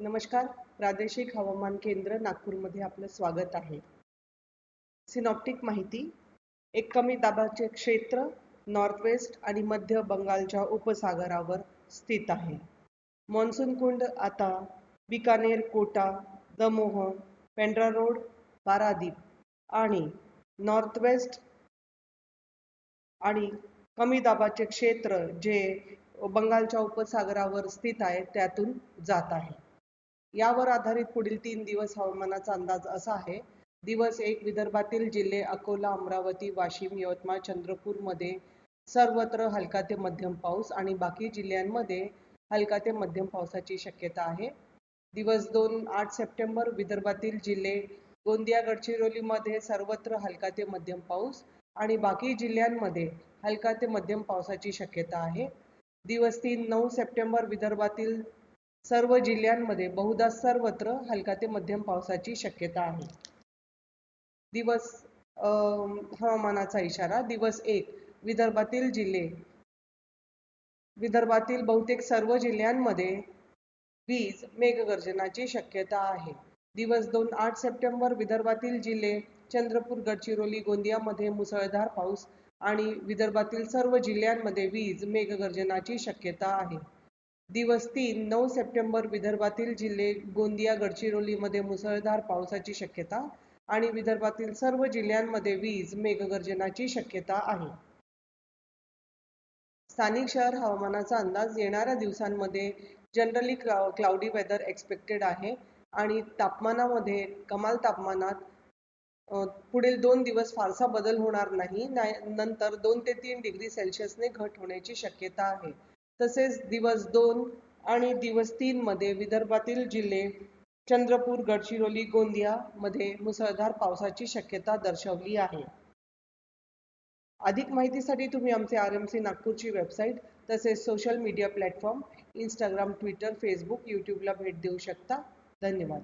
नमस्कार. प्रादेशिक हवामान केंद्र नागपूरमध्ये आपलं स्वागत आहे. सिनॉप्टिक माहिती. एक कमी दाबाचे क्षेत्र नॉर्थ वेस्ट आणि मध्य बंगालच्या उपसागरावर स्थित आहे. मॉन्सून कुंड आता बिकानेर, कोटा, दमोह, पेंड्रा रोड, पारादीप आणि नॉर्थ वेस्ट आणि कमी दाबाचे क्षेत्र जे बंगालच्या उपसागरावर स्थित आहे त्यातून जात आहे. यावर आधारित पुढील 3 दिवस हवामानाचा अंदाज असा आहे. दिवस 1 विदर्भातील जिल्हे अकोला, अमरावती, वाशिम, यवतमाळ, चंद्रपूरमध्ये सर्वत्र हलका ते मध्यम पाऊस आणि बाकी जिल्ह्यांमध्ये हलका ते मध्यम पावसाची शक्यता आहे. दिवस 2 8 सप्टेंबर विदर्भातील जिल्हे गोंदिया, गडचिरोलीमध्ये सर्वत्र हलका ते मध्यम पाऊस आणि बाकी जिल्ह्यांमध्ये हलका ते मध्यम पावसाची शक्यता आहे. दिवस 3 9 सप्टेंबर विदर्भातील सर्व जिल्ह्यांमध्ये बहुधा सर्वत्र हलका ते मध्यम पावसाची शक्यता आहे. दिवस हवामानाचा इशारा. दिवस 1 विदर्भातील जिल्हे विदर्भातील बहुतेक सर्व जिल्ह्यांमध्ये वीज मेघगर्जनाची शक्यता आहे. दिवस 2 8 सप्टेंबर विदर्भातील जिल्हे चंद्रपूर, गडचिरोली, गोंदियामध्ये मुसळधार पाऊस आणि विदर्भातील सर्व जिल्ह्यांमध्ये वीज मेघगर्जनाची शक्यता आहे. दिवस 3 9 सप्टेंबर विदर्भातील जिल्हे गोंदिया, गडचिरोलीमध्ये मुसळधार पावसाची शक्यता आणि विदर्भातील सर्व जिल्ह्यांमध्ये वीज मेघगर्जनाची शक्यता आहे. स्थानिक शहर हवामानाचा अंदाज. येणाऱ्या दिवसांमध्ये जनरली क्लाउडी वेदर एक्सपेक्टेड आहे आणि तापमानामध्ये कमाल तापमानात पुढील 2 दिवस फारसा बदल होणार नाही. नंतर 2 ते 3 डिग्री सेल्सिअसने घट होण्याची शक्यता आहे. तसेच दिवस 2 आणि दिवस 3 मध्ये विदर्भातील जिल्हे चंद्रपूर, गडचिरोली, गोंदिया मध्ये मुसळधार पावसाची शक्यता दर्शवली आहे. अधिक माहितीसाठी तुम्ही आमचे RMC नागपूरची वेबसाईट तसेच social media platform Instagram, Twitter, Facebook, यूट्यूबला भेट देऊ शकता. धन्यवाद.